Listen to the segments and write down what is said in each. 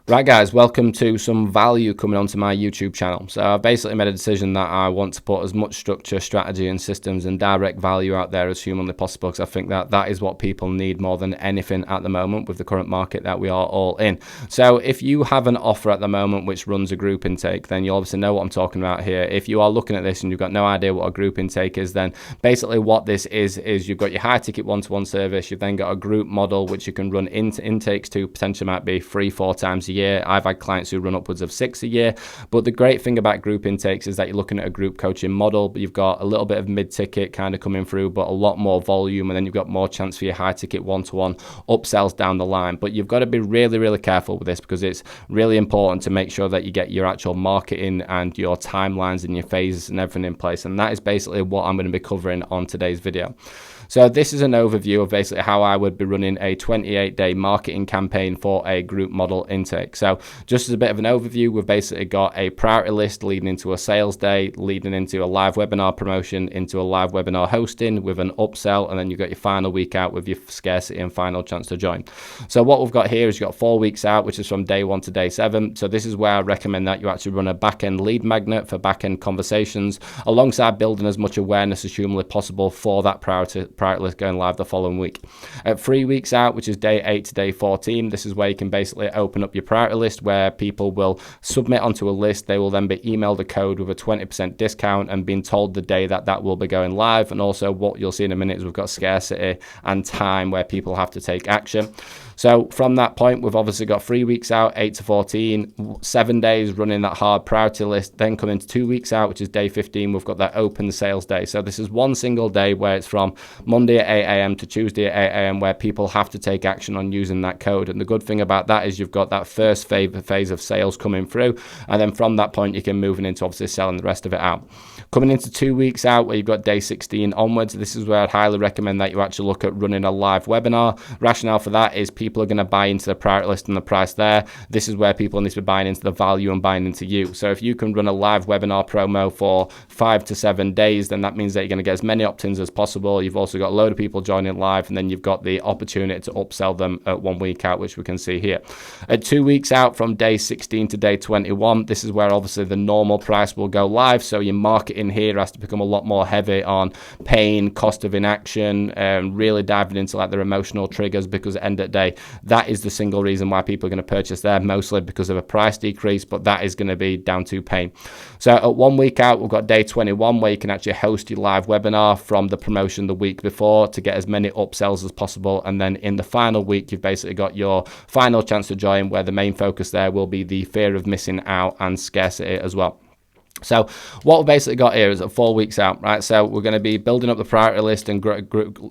Right guys, welcome to some value coming onto my YouTube channel. So I've basically made a decision that I want to put as much structure, strategy and systems and direct value out there as humanly possible, because I think that that is what people need more than anything at the moment with the current market that we are all in. So if you have an offer at the moment which runs a group intake, then you obviously know what I'm talking about here. If you are looking at this and you've got no idea what a group intake is, then basically what this is you've got your high ticket one-to-one service, you've then got a group model which you can run intakes to, potentially might be 3-4 times a year. I've had clients who run upwards of 6 a year, but the great thing about group intakes is that you're looking at a group coaching model, but you've got a little bit of mid-ticket kind of coming through, but a lot more volume, and then you've got more chance for your high-ticket one-to-one upsells down the line. But you've got to be really, really careful with this, because it's really important to make sure that you get your actual marketing and your timelines and your phases and everything in place, and that is basically what I'm going to be covering on today's video. So this is an overview of basically how I would be running a 28-day marketing campaign for a group model intake. So just as a bit of an overview, we've basically got a priority list leading into a sales day, leading into a live webinar promotion, into a live webinar hosting with an upsell, and then you've got your final week out with your scarcity and final chance to join. So what we've got here is you've got 4 weeks out, which is from day 1 to day 7. So this is where I recommend that you actually run a back-end lead magnet for back-end conversations, alongside building as much awareness as humanly possible for that priority list going live the following week. At 3 weeks out, which is day 8 to day 14, this is where you can basically open up your priority list, where people will submit onto a list. They will then be emailed a code with a 20% discount and being told the day that that will be going live. And also what you'll see in a minute is we've got scarcity and time where people have to take action. So from that point, we've obviously got 3 weeks out, 8 to 14, 7 days running that hard priority list. Then coming to 2 weeks out, which is day 15, we've got that open sales day. So this is one single day where it's from Monday at 8 a.m. to Tuesday at 8 a.m. where people have to take action on using that code. And the good thing about that is you've got that first phase of sales coming through. And then from that point, you can move into obviously selling the rest of it out. Coming into 2 weeks out, where you've got day 16 onwards, this is where I'd highly recommend that you actually look at running a live webinar. Rationale for that is people are going to buy into the priority list and the price there. This is where people need to be buying into the value and buying into you. So if you can run a live webinar promo for 5 to 7 days, then that means that you're going to get as many opt-ins as possible. You've also got a load of people joining live, and then you've got the opportunity to upsell them at 1 week out, which we can see here. At 2 weeks out, from day 16 to day 21, this is where obviously the normal price will go live. So your marketing here has to become a lot more heavy on pain, cost of inaction, really diving into like their emotional triggers, because at the end of the day, that is the single reason why people are going to purchase there, mostly because of a price decrease, but that is going to be down to pain. So at 1 week out, we've got day 21, where you can actually host your live webinar from the promotion the week before to get as many upsells as possible. And then in the final week, you've basically got your final chance to join, where the main focus there will be the fear of missing out and scarcity as well. So what we've basically got here is at 4 weeks out, right? So we're going to be building up the priority list and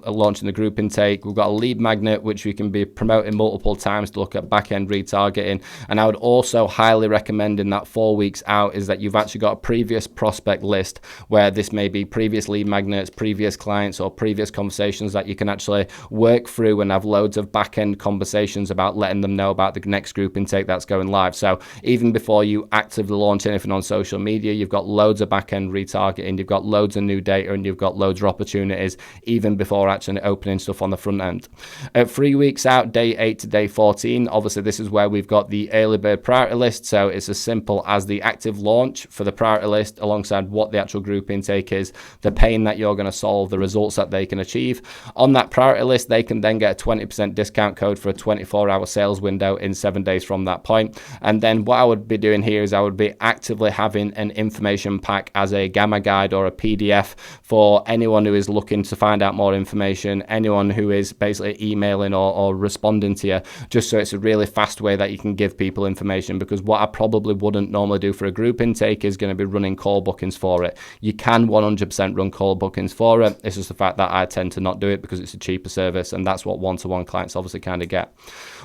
launching the group intake. We've got a lead magnet, which we can be promoting multiple times to look at back-end retargeting. And I would also highly recommend in that 4 weeks out is that you've actually got a previous prospect list, where this may be previous lead magnets, previous clients, or previous conversations that you can actually work through and have loads of back-end conversations about letting them know about the next group intake that's going live. So even before you actively launch anything on social media, you've got loads of back-end retargeting, you've got loads of new data, and you've got loads of opportunities even before actually opening stuff on the front end. At 3 weeks out, day 8 to day 14, obviously this is where we've got the early bird priority list. So it's as simple as the active launch for the priority list alongside what the actual group intake is, the pain that you're going to solve, the results that they can achieve. On that priority list, they can then get a 20% discount code for a 24-hour sales window in 7 days from that point. And then what I would be doing here is I would be actively having an information pack as a Gamma guide or a PDF for anyone who is looking to find out more information, anyone who is basically emailing or responding to you, just so it's a really fast way that you can give people information. Because what I probably wouldn't normally do for a group intake is going to be running call bookings for it. You can 100% run call bookings for it. It's just the fact that I tend to not do it because it's a cheaper service, and that's what one-to-one clients obviously kind of get.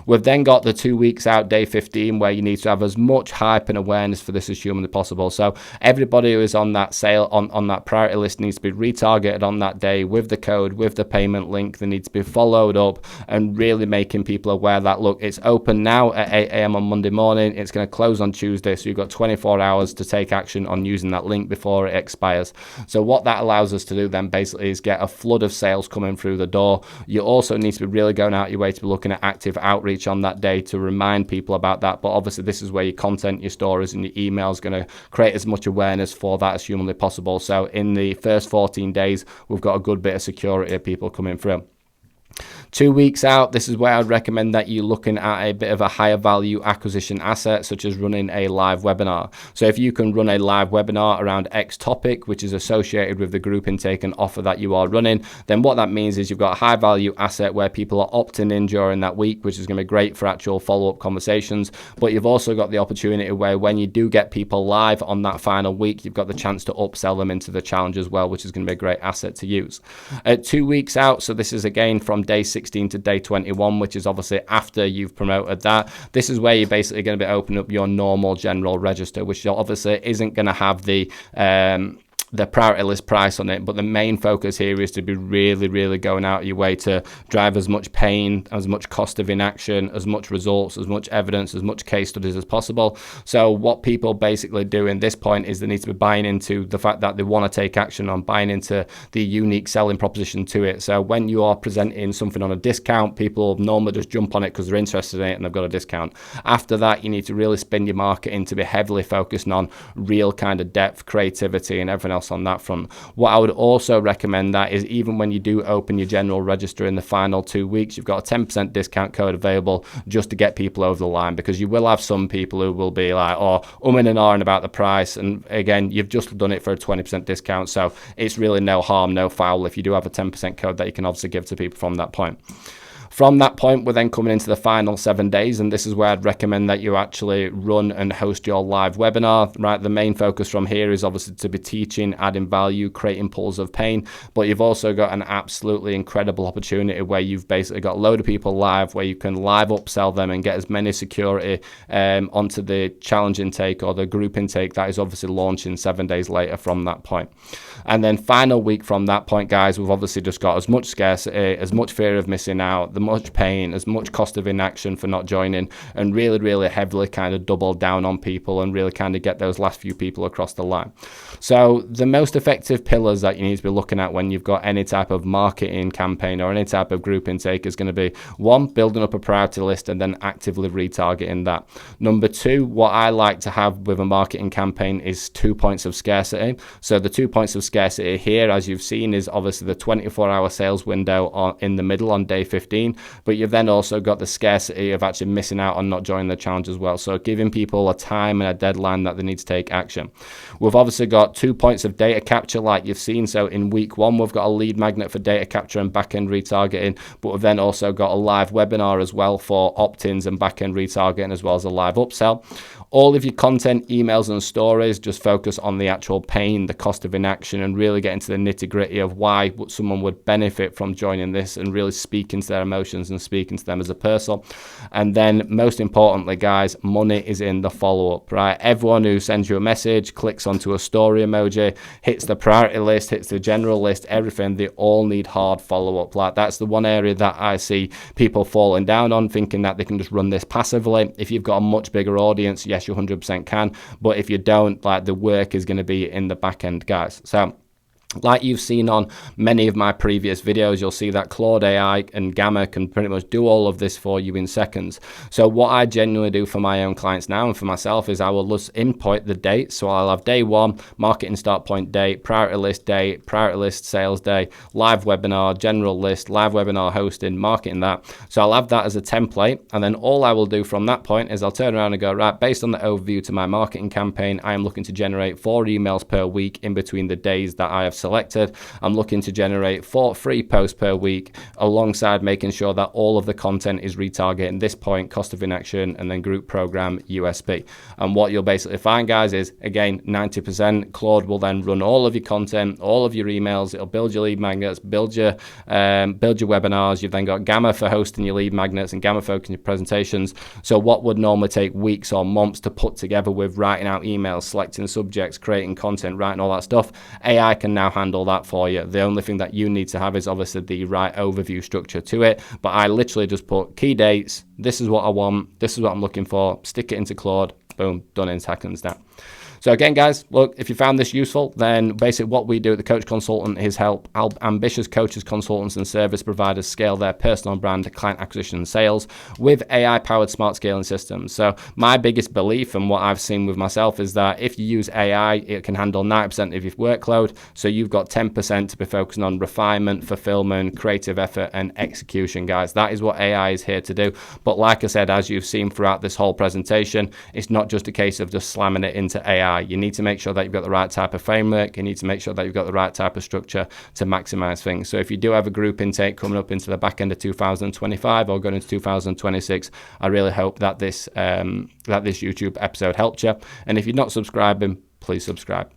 We've then got the 2 weeks out, day 15, where you need to have as much hype and awareness for this as humanly possible. So everybody who is on that sale, on that priority list, needs to be retargeted on that day with the code, with the payment link. They need to be followed up, and really making people aware that, look, it's open now at 8 a.m. on Monday morning, it's going to close on Tuesday, so you've got 24 hours to take action on using that link before it expires. So what that allows us to do then basically is get a flood of sales coming through the door. You also need to be really going out your way to be looking at active outreach on that day to remind people about that. But obviously this is where your content, your stories and your email is going to create as much awareness for that as humanly possible. So in the first 14 days, we've got a good bit of security of people coming through. 2 weeks out, this is where I'd recommend that you're looking at a bit of a higher value acquisition asset, such as running a live webinar. So if you can run a live webinar around X topic, which is associated with the group intake and offer that you are running, then what that means is you've got a high value asset where people are opting in during that week, which is going to be great for actual follow-up conversations. But you've also got the opportunity where when you do get people live on that final week, you've got the chance to upsell them into the challenge as well, which is going to be a great asset to use. At 2 weeks out, so this is again from day 16 to day 21, which is obviously after you've promoted that. This is where you're basically going to be opening up your normal general register, which obviously isn't going to have the priority list price on it, but the main focus here is to be really going out of your way to drive as much pain, as much cost of inaction, as much results, as much evidence, as much case studies as possible. So what people basically do in this point is they need to be buying into the fact that they want to take action on, buying into the unique selling proposition to it. So when you are presenting something on a discount, people normally just jump on it because they're interested in it and they've got a discount. After that, you need to really spin your marketing to be heavily focused on real kind of depth, creativity and everything else on that front. What I would also recommend that is even when you do open your general register in the final 2 weeks, you've got a 10% discount code available just to get people over the line, because you will have some people who will be like, oh, and ahhing about the price. And again, you've just done it for a 20% discount. So it's really no harm, no foul if you do have a 10% code that you can obviously give to people from that point. From that point, we're then coming into the final 7 days, and this is where I'd recommend that you actually run and host your live webinar, right? The main focus from here is obviously to be teaching, adding value, creating pools of pain, but you've also got an absolutely incredible opportunity where you've basically got a load of people live, where you can live upsell them and get as many security onto the challenge intake or the group intake that is obviously launching 7 days later from that point. And then final week from that point, guys, we've obviously just got as much scarcity, as much fear of missing out, the much pain, as much cost of inaction for not joining, and really heavily kind of double down on people and really kind of get those last few people across the line. So the most effective pillars that you need to be looking at when you've got any type of marketing campaign or any type of group intake is going to be, 1, building up a priority list and then actively retargeting that. Number 2, what I like to have with a marketing campaign is 2 points of scarcity. So the 2 points of scarcity here, as you've seen, is obviously the 24-hour sales window in the middle on day 15, but you've then also got the scarcity of actually missing out on not joining the challenge as well. So giving people a time and a deadline that they need to take action. We've obviously got 2 points of data capture like you've seen. So in week 1, we've got a lead magnet for data capture and back-end retargeting, but we've then also got a live webinar as well for opt-ins and back-end retargeting, as well as a live upsell. All of your content, emails and stories just focus on the actual pain, the cost of inaction, and really get into the nitty-gritty of why someone would benefit from joining this, and really speak into their emotions and speaking to them as a person. And then most importantly, guys, money is in the follow-up, right? Everyone who sends you a message, clicks onto a story emoji, hits the priority list, hits the general list, everything, they all need hard follow-up. Like, that's the one area that I see people falling down on, thinking that they can just run this passively. If you've got a much bigger audience, yes, you 100% can, but if you don't, like, the work is going to be in the back end, guys. So like you've seen on many of my previous videos, you'll see that Claude AI and Gamma can pretty much do all of this for you in seconds. So what I genuinely do for my own clients now and for myself is I will just input the date. So I'll have day 1, marketing start point date, priority list sales day, live webinar, general list, live webinar hosting, marketing that. So I'll have that as a template. And then all I will do from that point is I'll turn around and go, right, based on the overview to my marketing campaign, I am looking to generate 4 emails per week in between the days that I have selected. I'm looking to generate 4 free posts per week, alongside making sure that all of the content is retargeting this point, cost of inaction, and then group program USP. And what you'll basically find, guys, is again 90% Claude will then run all of your content, all of your emails. It'll build your lead magnets, build your webinars. You've then got Gamma for hosting your lead magnets and Gamma for your presentations. So what would normally take weeks or months to put together with writing out emails, selecting subjects, creating content, writing all that stuff, AI can now handle that for you. The only thing that you need to have is obviously the right overview structure to it. But I literally just put key dates. This is what I want. This is what I'm looking for. Stick it into Claude. Boom, done in seconds now. So again, guys, look, if you found this useful, then basically what we do at the Coach Consultant is help ambitious coaches, consultants, and service providers scale their personal brand, client acquisition, and sales with AI-powered smart scaling systems. So my biggest belief and what I've seen with myself is that if you use AI, it can handle 90% of your workload. So you've got 10% to be focusing on refinement, fulfillment, creative effort, and execution, guys. That is what AI is here to do. But like I said, as you've seen throughout this whole presentation, it's not just a case of just slamming it into AI. You need to make sure that you've got the right type of framework. You need to make sure that you've got the right type of structure to maximize things. So if you do have a group intake coming up into the back end of 2025 or going into 2026, I really hope that this YouTube episode helped you. And if you're not subscribing, please subscribe.